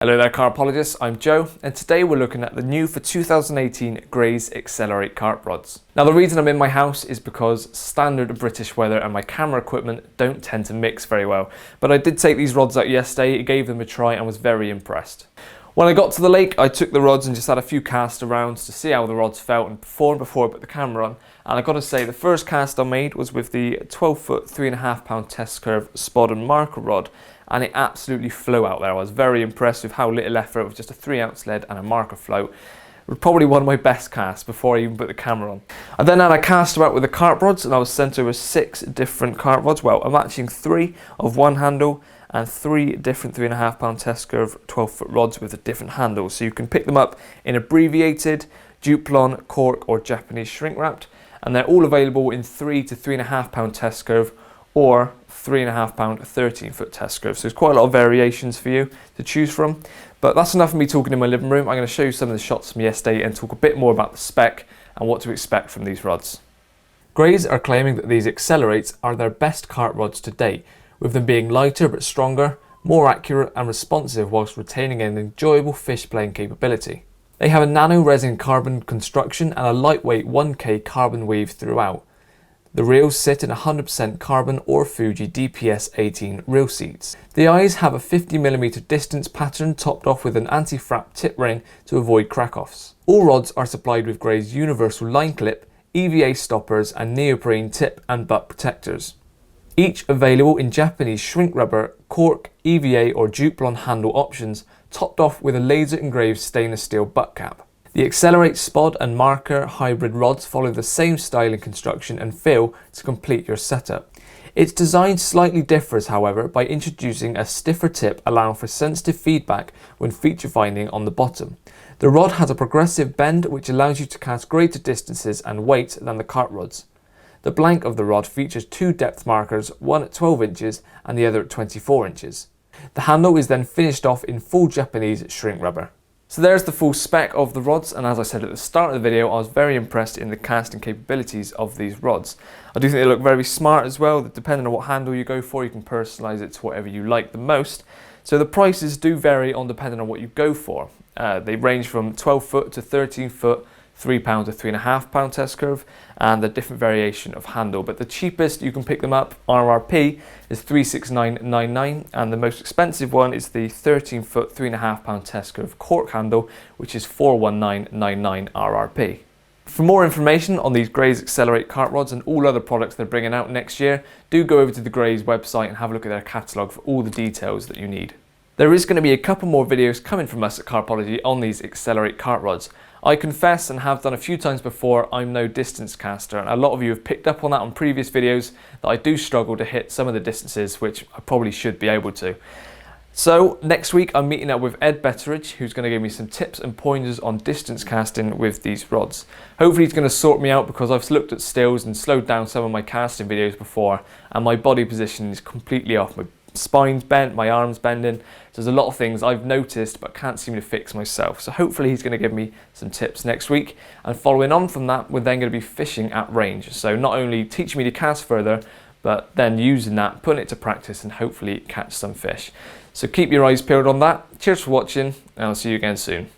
Hello there carpologists, I'm Joe and today we're looking at the new for 2018 Grays Xlerate carp rods. Now the reason I'm in my house is because standard British weather and my camera equipment don't tend to mix very well, but I did take these rods out yesterday, gave them a try and was very impressed. When I got to the lake I took the rods and just had a few cast arounds to see how the rods felt and performed before I put the camera on, and I got to say the first cast I made was with the 12 foot 3.5 pound test curve spot and marker rod, and it absolutely flew out there. I was very impressed with how little effort with just a 3-ounce lead and a marker float. It was probably one of my best casts before I even put the camera on. I then had a cast about with the carp rods and I was sent over 6 different carp rods. Well, I'm matching 3 of one handle and 3 different 3.5 pound test curve 12 foot rods with a different handle. So you can pick them up in abbreviated, Duplon, cork or Japanese shrink wrapped, and they're all available in 3 to 3.5 pound test curve or 3.5 pound 13 foot test curve. So there's quite a lot of variations for you to choose from. But that's enough of me talking in my living room. I'm going to show you some of the shots from yesterday and talk a bit more about the spec and what to expect from these rods. Grays are claiming that these Xlerates are their best carp rods to date, with them being lighter but stronger, more accurate and responsive whilst retaining an enjoyable fish playing capability. They have a nano resin carbon construction and a lightweight 1K carbon weave throughout. The reels sit in 100% carbon or Fuji DPS 18 reel seats. The eyes have a 50mm distance pattern topped off with an anti-frap tip ring to avoid crack-offs. All rods are supplied with Gray's universal line clip, EVA stoppers and neoprene tip and butt protectors. Each available in Japanese shrink rubber, cork, EVA or Duplon handle options, topped off with a laser engraved stainless steel butt cap. The Xlerate spot and marker hybrid rods follow the same style and construction and feel to complete your setup. Its design slightly differs, however, by introducing a stiffer tip allowing for sensitive feedback when feature finding on the bottom. The rod has a progressive bend which allows you to cast greater distances and weight than the carp rods. The blank of the rod features 2 depth markers, one at 12 inches and the other at 24 inches. The handle is then finished off in full Japanese shrink rubber. So there's the full spec of the rods, and as I said at the start of the video, I was very impressed in the casting capabilities of these rods. I do think they look very smart as well, that depending on what handle you go for, you can personalise it to whatever you like the most. So the prices do vary on depending on what you go for. They range from 12 foot to 13 foot, £3 to 3.5 pound test curve, and a different variation of handle. But the cheapest you can pick them up, RRP, is £369.99, and the most expensive one is the 13 foot 3.5 pound test curve cork handle, which is £419.99 RRP. For more information on these Grays Xlerate carp rods and all other products they're bringing out next year, do go over to the Grays website and have a look at their catalogue for all the details that you need. There is going to be a couple more videos coming from us at Carpology on these Xlerate carp rods. I confess, and have done a few times before, I'm no distance caster, and a lot of you have picked up on that on previous videos, that I do struggle to hit some of the distances which I probably should be able to. So next week I'm meeting up with Ed Betteridge, who's going to give me some tips and pointers on distance casting with these rods. Hopefully he's going to sort me out, because I've looked at stills and slowed down some of my casting videos before and my body position is completely off. My spine's bent, my arm's bending. So there's a lot of things I've noticed but can't seem to fix myself. So hopefully he's going to give me some tips next week, and following on from that we're then going to be fishing at range. So not only teaching me to cast further, but then using that, putting it to practice and hopefully catch some fish. So keep your eyes peeled on that. Cheers for watching and I'll see you again soon.